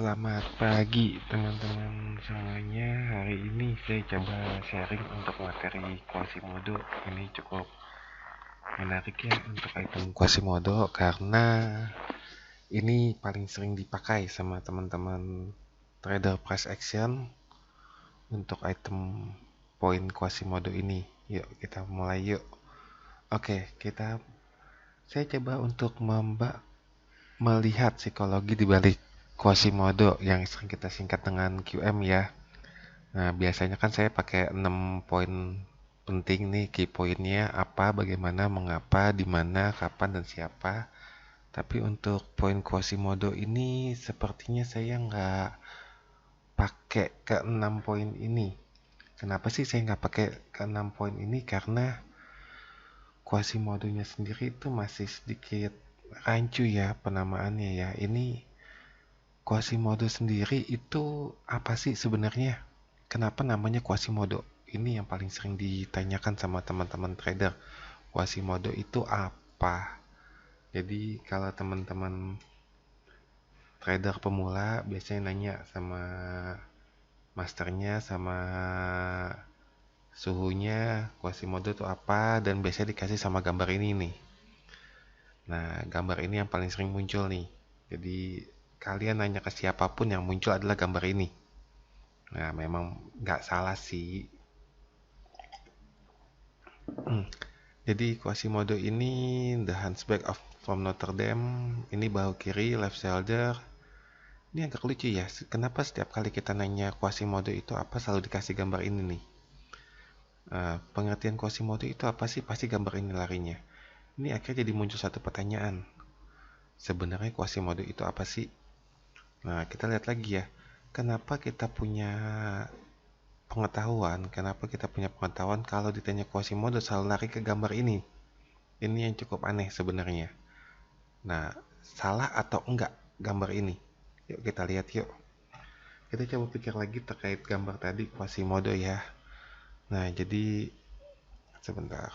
Selamat pagi teman-teman semuanya. Hari ini saya coba sharing untuk materi Quasimodo. Ini cukup menarik ya untuk item Quasimodo karena ini paling sering dipakai sama teman-teman trader price action untuk item poin Quasimodo ini. Yuk kita mulai yuk. Oke, saya coba untuk melihat psikologi di balik Quasimodo yang sering kita singkat dengan QM ya. Nah, biasanya kan saya pakai 6 poin penting nih, key poinnya apa, bagaimana, mengapa, di mana, kapan, dan siapa. Tapi untuk poin Quasimodo ini sepertinya saya nggak pakai ke 6 poin ini. Kenapa sih saya nggak pakai ke 6 poin ini? Karena Quasimodonya sendiri itu masih sedikit rancu ya penamaannya ya. Ini Quasimodo sendiri itu apa sih sebenarnya? Kenapa namanya Quasimodo? Ini yang paling sering ditanyakan sama teman-teman trader. Quasimodo itu apa? Jadi kalau teman-teman trader pemula biasanya nanya sama masternya, sama suhunya, Quasimodo itu apa? Dan biasanya dikasih sama gambar ini nih. Nah, gambar ini yang paling sering muncul nih. Jadi kalian nanya ke siapapun yang muncul adalah gambar ini. Nah, memang nggak salah sih. Jadi Quasimodo ini The Hunchback from Notre Dame. Ini bahu kiri, left shoulder. Ini agak lucu ya. Kenapa setiap kali kita nanya Quasimodo itu apa selalu dikasih gambar ini nih? Pengertian Quasimodo itu apa sih? Pasti gambar ini larinya. Ini akhirnya jadi muncul satu pertanyaan. Sebenarnya Quasimodo itu apa sih? Nah, kita lihat lagi ya. Kenapa kita punya pengetahuan kalau ditanya Quasimodo selalu lari ke gambar ini? Ini yang cukup aneh sebenarnya. Nah, salah atau enggak gambar ini? Yuk kita lihat yuk. Kita coba pikir lagi terkait gambar tadi Quasimodo ya. Nah, jadi sebentar.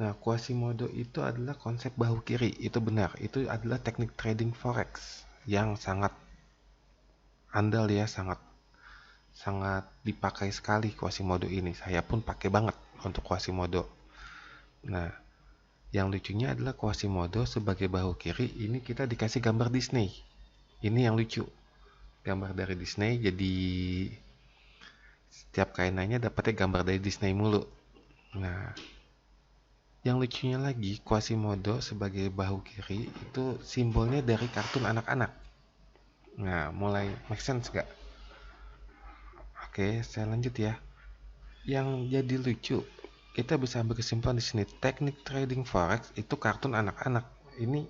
Nah, Quasimodo itu adalah konsep bahu kiri. Itu benar. Itu adalah teknik trading forex yang sangat andal ya, sangat dipakai sekali Quasimodo ini. Saya pun pakai banget untuk Quasimodo. Nah, yang lucunya adalah Quasimodo sebagai bahu kiri ini kita dikasih gambar Disney. Ini yang lucu. Gambar dari Disney, jadi setiap kainannya dapatnya gambar dari Disney mulu. Nah, yang lucunya lagi, Quasimodo sebagai bahu kiri itu simbolnya dari kartun anak-anak. Nah, mulai make sense gak? Oke, saya lanjut ya. Yang jadi lucu, kita bisa ambil kesimpulan di sini. Teknik trading forex itu kartun anak-anak. Ini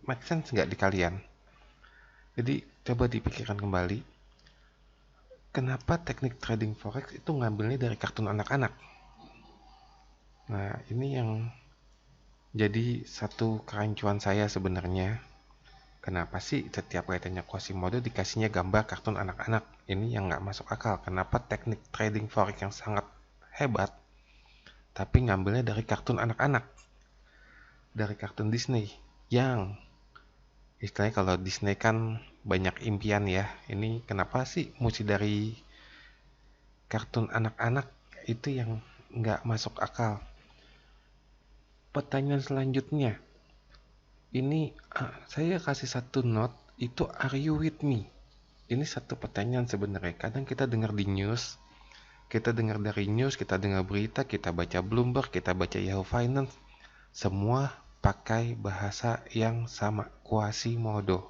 make sense nggak di kalian? Jadi coba dipikirkan kembali. Kenapa teknik trading forex itu ngambilnya dari kartun anak-anak? Nah, ini yang jadi satu kerancuan saya sebenarnya. Kenapa sih setiap kaitannya Quasimodo dikasihnya gambar kartun anak-anak? Ini yang nggak masuk akal. Kenapa teknik trading forex yang sangat hebat tapi ngambilnya dari kartun anak-anak, dari kartun Disney yang istilahnya kalau Disney kan banyak impian ya. Ini kenapa sih mesti dari kartun anak-anak? Itu yang nggak masuk akal. Pertanyaan selanjutnya, ini saya kasih satu note, itu are you with me? Ini satu pertanyaan sebenarnya. Kadang kita dengar di news, kita dengar dari news, kita dengar berita, kita baca Bloomberg, kita baca Yahoo Finance, semua pakai bahasa yang sama, Quasimodo.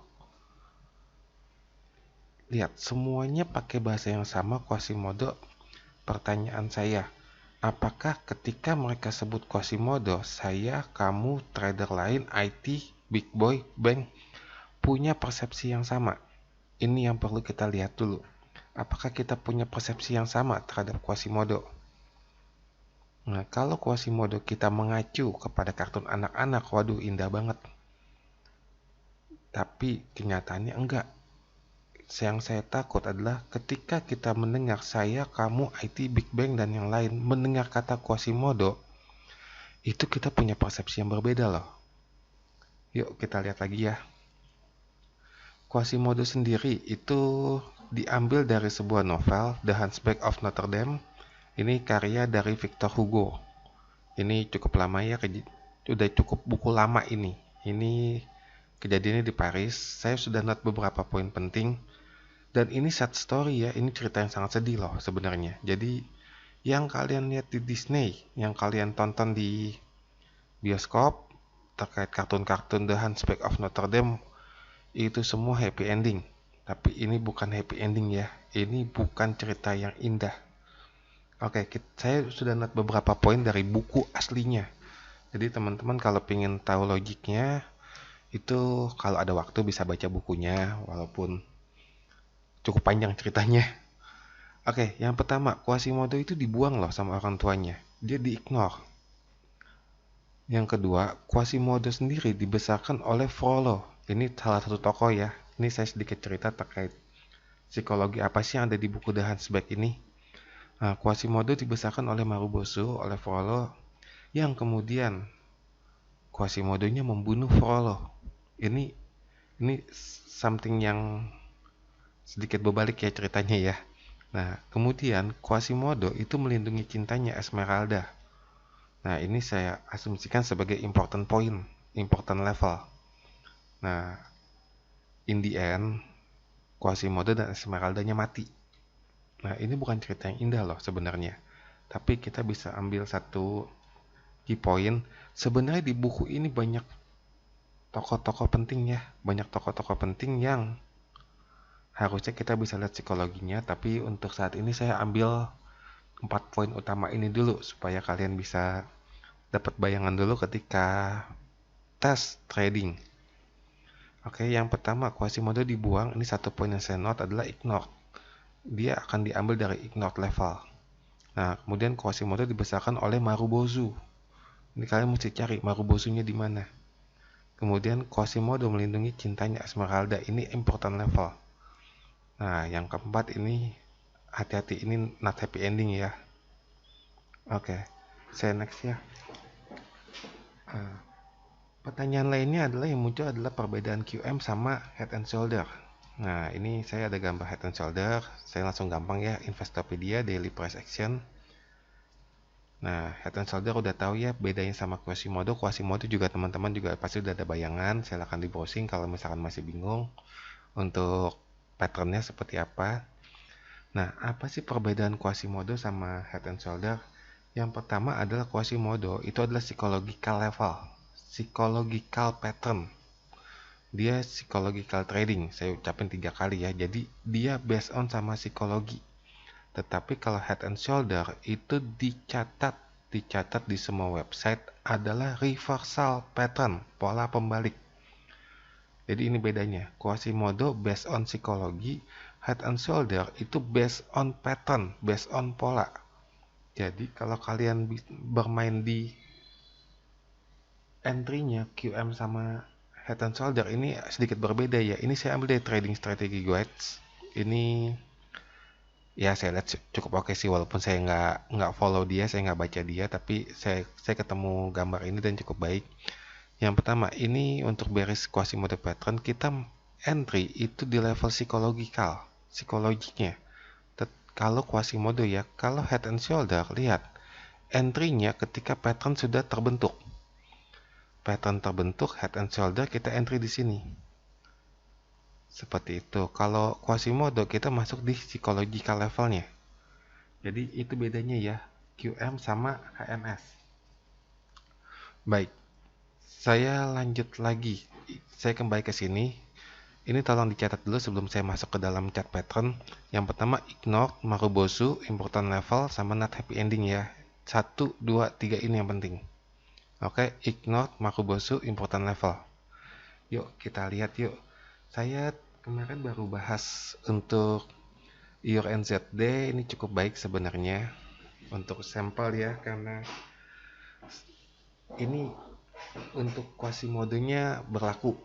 Lihat, semuanya pakai bahasa yang sama, Quasimodo. Pertanyaan saya, apakah ketika mereka sebut Quasimodo, saya, kamu, trader lain, IT, big boy, bank, punya persepsi yang sama? Ini yang perlu kita lihat dulu. Apakah kita punya persepsi yang sama terhadap Quasimodo? Nah, kalau Quasimodo kita mengacu kepada kartun anak-anak, waduh indah banget. Tapi kenyataannya enggak. Yang saya takut adalah ketika kita mendengar saya, kamu, IT, Big Bang, dan yang lain mendengar kata Quasimodo, itu kita punya persepsi yang berbeda loh. Yuk kita lihat lagi ya. Quasimodo sendiri itu diambil dari sebuah novel, The Hunchback of Notre Dame. Ini karya dari Victor Hugo. Ini cukup lama ya, udah cukup buku lama ini. Ini kejadiannya di Paris. Saya sudah note beberapa poin penting. Dan ini sad story ya, ini cerita yang sangat sedih loh sebenarnya. Jadi yang kalian lihat di Disney, yang kalian tonton di bioskop terkait kartun-kartun The Hunchback of Notre Dame, itu semua happy ending. Tapi ini bukan happy ending ya. Ini bukan cerita yang indah. Oke, saya sudah note beberapa poin dari buku aslinya. Jadi teman-teman kalau pengen tahu logiknya, itu kalau ada waktu bisa baca bukunya, walaupun cukup panjang ceritanya. Oke, yang pertama, Quasimodo itu dibuang loh sama orang tuanya. Dia di-ignore. Yang kedua, Quasimodo sendiri dibesarkan oleh Frollo. Ini salah satu tokoh ya. Ini saya sedikit cerita terkait psikologi apa sih yang ada di buku The Hunchback ini. Nah, Quasimodo dibesarkan oleh Marubozu, oleh Frollo, yang kemudian Quasimodonya membunuh Frollo. Ini something yang sedikit berbalik ya ceritanya ya. Nah, kemudian Quasimodo itu melindungi cintanya Esmeralda. Nah, ini saya asumsikan sebagai important point, important level. Nah, in the end, Quasimodo dan Esmeraldanya mati. Nah, ini bukan cerita yang indah loh sebenarnya. Tapi kita bisa ambil satu key point. Sebenarnya di buku ini banyak tokoh-tokoh penting ya. Banyak tokoh-tokoh penting yang harusnya kita bisa lihat psikologinya. Tapi untuk saat ini saya ambil 4 poin utama ini dulu supaya kalian bisa dapat bayangan dulu ketika tes trading. Oke, yang pertama Quasimodo dibuang. Ini satu poin yang saya note adalah ignored. Dia akan diambil dari ignored level. Nah, kemudian Quasimodo dibesarkan oleh Marubozu. Ini kalian mesti cari Marubozunya di mana. Kemudian Quasimodo melindungi cintanya Esmeralda. Ini important level. Nah, yang keempat ini hati-hati, ini not happy ending ya. Oke, saya next ya. Pertanyaan lainnya adalah yang muncul adalah perbedaan QM sama Head and Shoulder. Nah, ini saya ada gambar Head and Shoulder. Saya langsung gampang ya, Investopedia, Daily Price Action. Nah, Head and Shoulder udah tahu ya bedanya sama Quasimodo. Quasimodo juga teman-teman juga pasti udah ada bayangan. Silahkan di browsing kalau misalkan masih bingung untuk patternnya seperti apa. Nah, apa sih perbedaan Quasimodo sama Head and Shoulder? Yang pertama adalah Quasimodo itu adalah psychological level, psychological pattern. Dia psychological trading, saya ucapin 3 kali ya. Jadi dia based on sama psikologi. Tetapi kalau Head and Shoulder itu dicatat di semua website adalah reversal pattern, pola pembalik. Jadi ini bedanya. Quasimodo based on psikologi, Head and Shoulder itu based on pattern, based on pola. Jadi kalau kalian bermain di entry-nya QM sama Head and Shoulder ini sedikit berbeda ya. Ini saya ambil dari Trading Strategy Guides. Ini ya saya lihat cukup oke sih, walaupun saya nggak follow dia, saya nggak baca dia, tapi saya ketemu gambar ini dan cukup baik. Yang pertama, ini untuk bearish Quasimodo pattern kita entry itu di level psikologinya. Kalau Quasimodo ya, kalau Head and Shoulder lihat entry-nya ketika pattern sudah terbentuk. Pattern terbentuk Head and Shoulder kita entry di sini. Seperti itu. Kalau Quasimodo kita masuk di psychological levelnya. Jadi itu bedanya ya, QM sama HMS. Baik, saya lanjut lagi. Saya kembali ke sini. Ini tolong dicatat dulu sebelum saya masuk ke dalam chart pattern. Yang pertama, ignore, Marubozu, important level, sama not happy ending ya. 1, 2, 3 ini yang penting. Oke, ignore, Marubozu, important level. Yuk, kita lihat yuk. Saya kemarin baru bahas untuk Your NZD, ini cukup baik sebenarnya untuk sampel ya, karena ini untuk Quasimodonya berlaku.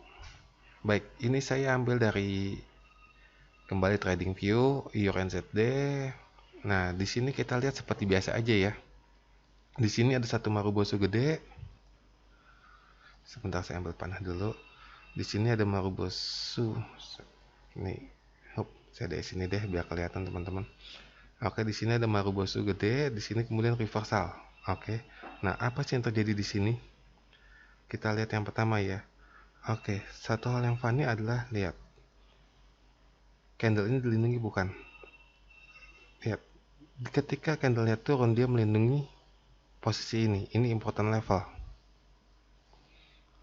Baik, ini saya ambil dari kembali Trading View, Your NZD. Nah, di sini kita lihat seperti biasa aja ya. Di sini ada satu Marubozu gede. Sebentar saya ambil panah dulu. Di sini ada Marubozu. nih. Saya dari sini deh biar kelihatan teman-teman. Oke, di sini ada Marubozu gede, di sini kemudian reversal. Oke. Nah, apa sih yang terjadi di sini? Kita lihat yang pertama ya. Oke, satu hal yang funny adalah lihat. Candle ini dilindungi bukan? Lihat. Ketika candle-nya turun, dia melindungi posisi ini. Ini important level.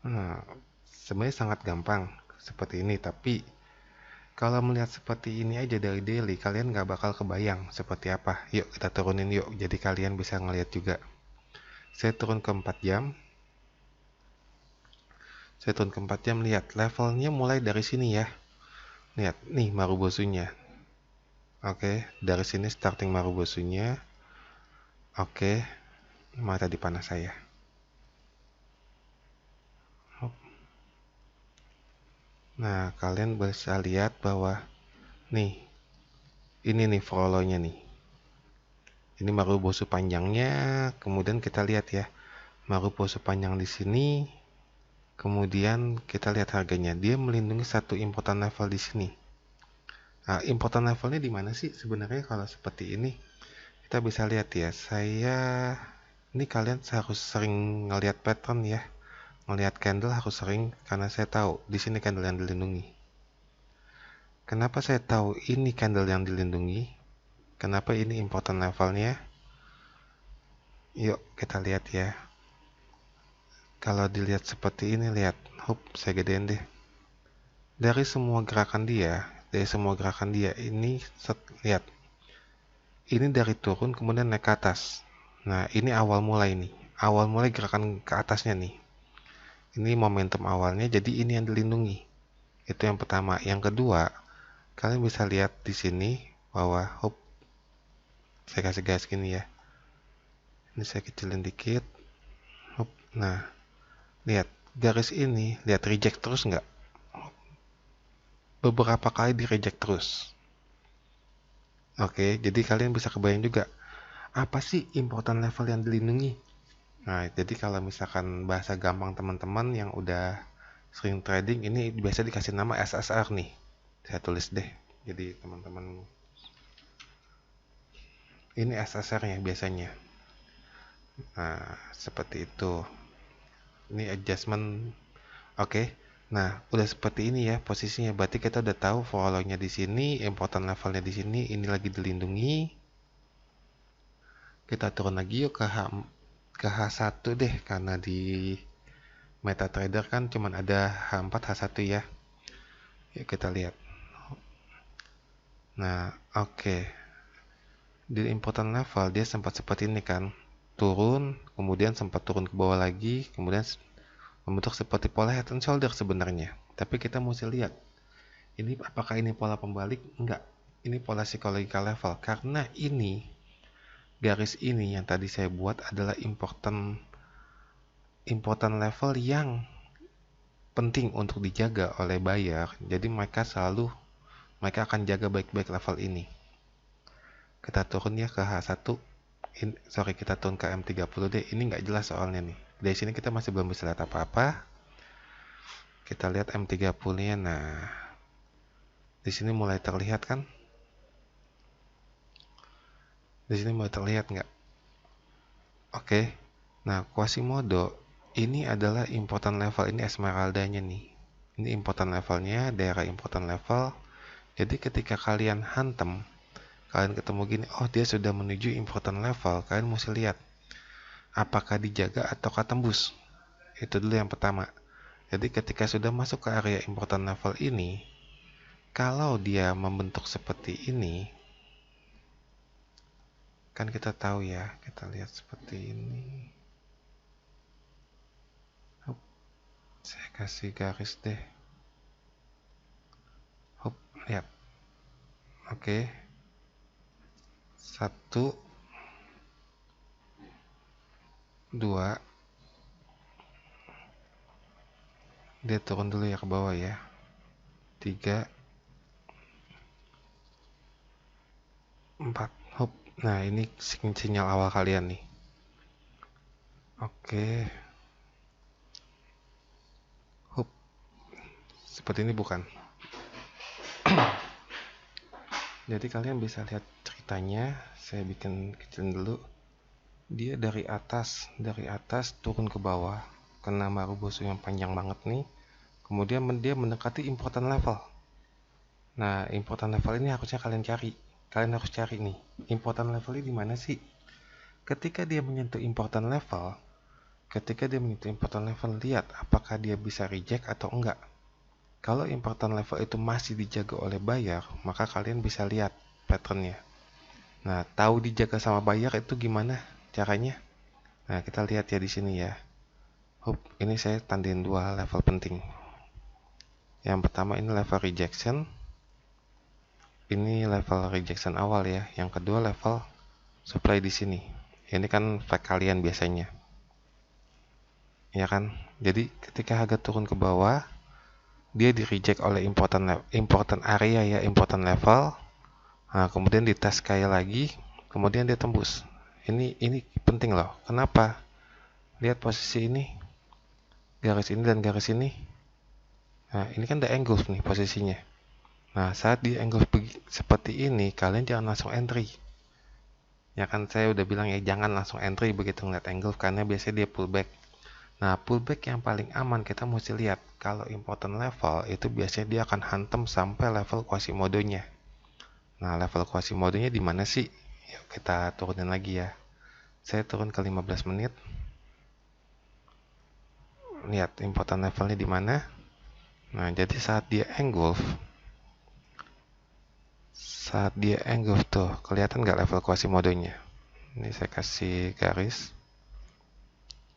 Nah, sebenarnya sangat gampang seperti ini, tapi kalau melihat seperti ini aja dari daily, kalian nggak bakal kebayang seperti apa. Yuk kita turunin yuk, jadi kalian bisa ngelihat juga. Saya turun ke 4 jam. Saya turun ke 4 jam, lihat levelnya mulai dari sini ya. Lihat, nih Marubozunya. Oke, dari sini starting Marubozunya. Oke, mana tadi panas saya. Nah, kalian bisa lihat bahwa nih, ini nih follow-nya nih. Ini Marubozu panjangnya, kemudian kita lihat ya. Marubozu panjang di sini, kemudian kita lihat harganya. Dia melindungi satu important level di sini. Nah, important levelnya di mana sih sebenarnya kalau seperti ini? Kita bisa lihat ya. Ini kalian harus sering ngelihat pattern ya. Ngelihat candle harus sering karena saya tahu di sini candle yang dilindungi. Kenapa saya tahu ini candle yang dilindungi? Kenapa ini important levelnya? Yuk kita lihat ya. Kalau dilihat seperti ini, lihat, saya gedein deh. Dari semua gerakan dia, ini lihat. Ini dari turun kemudian naik ke atas. Nah, ini awal mulai nih. Awal mulai gerakan ke atasnya nih. Ini momentum awalnya, jadi ini yang dilindungi. Itu yang pertama. Yang kedua, kalian bisa lihat di sini bahwa saya kasih garis gini ya. Ini saya kecilin dikit. Nah, lihat garis ini, lihat reject terus nggak? Beberapa kali di reject terus. Oke, jadi kalian bisa kebayang juga apa sih important level yang dilindungi. Nah, jadi kalau misalkan bahasa gampang teman-teman yang udah sering trading, ini biasa dikasih nama SSR nih. Saya tulis deh. Jadi teman-teman, ini SSR-nya biasanya. Nah, seperti itu. Ini adjustment. Oke. Nah, udah seperti ini ya posisinya. Berarti kita udah tahu follow-nya di sini, important levelnya di sini, ini lagi dilindungi. Kita turun lagi yuk ke H1 deh, karena di MetaTrader kan cuma ada H4, H1 ya. Yuk kita lihat. Nah, oke. Di important level dia sempat seperti ini kan. Turun, kemudian sempat turun ke bawah lagi, kemudian membentuk seperti pola head and shoulder sebenarnya. Tapi kita mesti lihat, ini apakah ini pola pembalik? Enggak. Ini pola psychological level. Karena ini, garis ini yang tadi saya buat adalah important level yang penting untuk dijaga oleh buyer. Jadi mereka akan jaga baik-baik level ini. Kita turun ya ke H1. Kita turun ke M30 deh. Ini nggak jelas soalnya nih. Dari sini kita masih belum bisa lihat apa-apa. Kita lihat M30-nya. Nah, di sini mulai terlihat kan? Di sini mulai terlihat nggak? Oke. Nah, Quasimodo ini adalah important level. Ini Esmeralda-nya nih. Ini important levelnya, daerah important level. Jadi ketika kalian hantam, kalian ketemu gini, oh dia sudah menuju important level, kalian mesti lihat apakah dijaga atau tembus. Itu dulu yang pertama. Jadi ketika sudah masuk ke area important level ini, kalau dia membentuk seperti ini, kan kita tahu ya, kita lihat seperti ini. Saya kasih garis deh. Lihat. Oke. 1 2, dia turun dulu ya ke bawah ya. 3 4. Nah, ini sinyal awal kalian nih. Oke. Seperti ini bukan? Jadi kalian bisa lihat ceritanya. Saya bikin kecilin dulu. Dia dari atas turun ke bawah, kena Marubozu yang panjang banget nih. Kemudian dia mendekati important level. Nah, important level ini harusnya kalian cari. Kalian harus cari nih, important level ini di mana sih? Ketika dia menyentuh important level, lihat apakah dia bisa reject atau enggak. Kalau important level itu masih dijaga oleh buyer, maka kalian bisa lihat patternnya. Nah, tahu dijaga sama buyer itu gimana caranya? Nah, kita lihat ya di sini ya. Ini saya tandain dua level penting. Yang pertama ini level rejection. Ini level rejection awal ya. Yang kedua level supply di sini. Ini kan flag kalian biasanya. Ya kan? Jadi ketika harga turun ke bawah, dia di reject oleh important area ya, important level. Nah, kemudian dites sekali lagi, kemudian dia tembus. Ini penting loh. Kenapa? Lihat posisi ini, garis ini dan garis ini. Nah, ini kan udah engulf nih posisinya. Nah, saat di engulf seperti ini, kalian jangan langsung entry. Ya kan saya udah bilang ya, jangan langsung entry begitu ngeliat engulf, karena biasanya dia pullback. Nah, pullback yang paling aman kita mesti lihat. Kalau important level, itu biasanya dia akan hantam sampai level Quasimodo-nya. Nah, level Quasimodo-nya di mana sih? Yuk kita turunin lagi ya. Saya turun ke 15 menit. Lihat important levelnya di mana. Nah, jadi saat dia engulf tuh, kelihatan nggak level Quasimodo-nya? Ini saya kasih garis.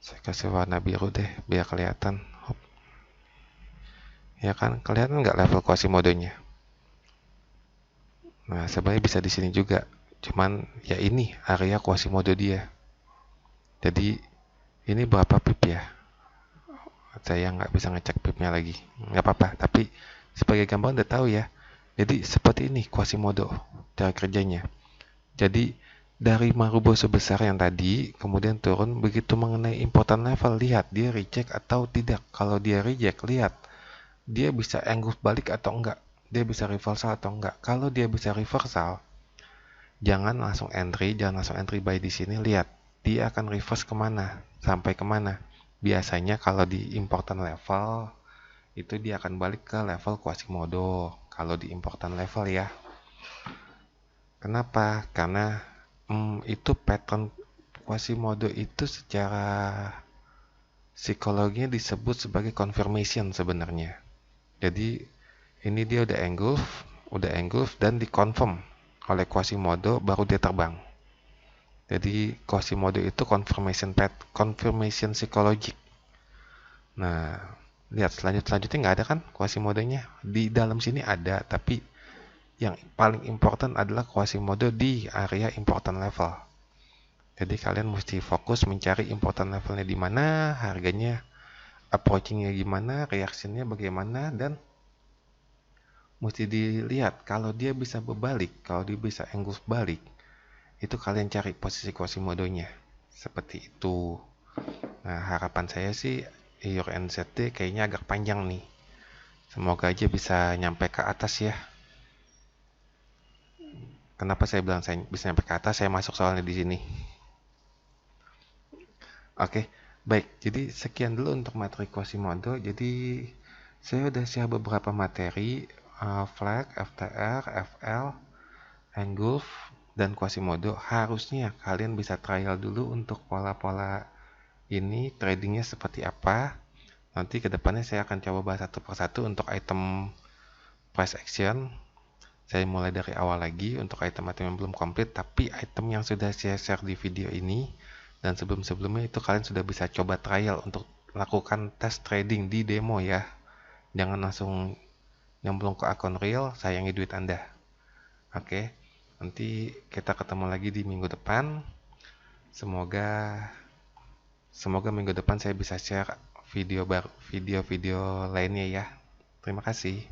Saya kasih warna biru deh, biar kelihatan. Hop. Ya kan, kelihatan nggak level Quasimodo-nya? Nah, sebenarnya bisa di sini juga. Cuman ya ini area Quasimodo dia. Jadi ini berapa pip ya? Saya nggak bisa ngecek pipnya lagi. Nggak apa-apa. Tapi sebagai gambaran udah tahu ya. Jadi seperti ini Quasimodo cara kerjanya. Jadi dari Marubozu sebesar yang tadi, kemudian turun begitu mengenai important level, lihat dia reject atau tidak. Kalau dia reject, lihat dia bisa engulf balik atau enggak. Dia bisa reversal atau enggak. Kalau dia bisa reversal, jangan langsung entry buy di sini. Lihat dia akan reverse kemana, sampai kemana. Biasanya kalau di important level itu dia akan balik ke level Quasimodo. Kalau di important level ya. Kenapa? Karena itu pattern Quasimodo itu secara psikologinya disebut sebagai confirmation sebenarnya. Jadi ini dia udah engulf dan dikonfirm oleh Quasimodo baru dia terbang. Jadi Quasimodo itu confirmation psychologic. Nah, lihat selanjutnya nggak ada kan Quasimodonya. Di dalam sini ada, tapi yang paling important adalah Quasimodo di area important level. Jadi kalian mesti fokus mencari important levelnya di mana, harganya, approachingnya gimana, reactionnya bagaimana, dan mesti dilihat kalau dia bisa berbalik, kalau dia bisa engulf balik, itu kalian cari posisi Quasimodo-nya. Seperti itu. Nah, harapan saya sih Your NZT kayaknya agak panjang nih. Semoga aja bisa nyampe ke atas ya. Kenapa saya bilang saya bisa nyampe ke atas? Saya masuk soalnya di sini. Oke, baik. Jadi sekian dulu untuk materi Quasimodo. Jadi saya udah share beberapa materi flag, FTR, FL, engulf, dan Quasimodo. Harusnya kalian bisa trial dulu untuk pola-pola ini, tradingnya seperti apa. Nanti kedepannya saya akan coba bahas satu persatu untuk item price action. Saya mulai dari awal lagi untuk item-item yang belum komplit, tapi item yang sudah saya share di video ini dan sebelum-sebelumnya itu kalian sudah bisa coba trial untuk lakukan test trading di demo ya. Jangan langsung nyemplung ke akun real, sayangi duit Anda. Oke, nanti kita ketemu lagi di minggu depan. Semoga minggu depan saya bisa share video baru, video-video lainnya ya. Terima kasih.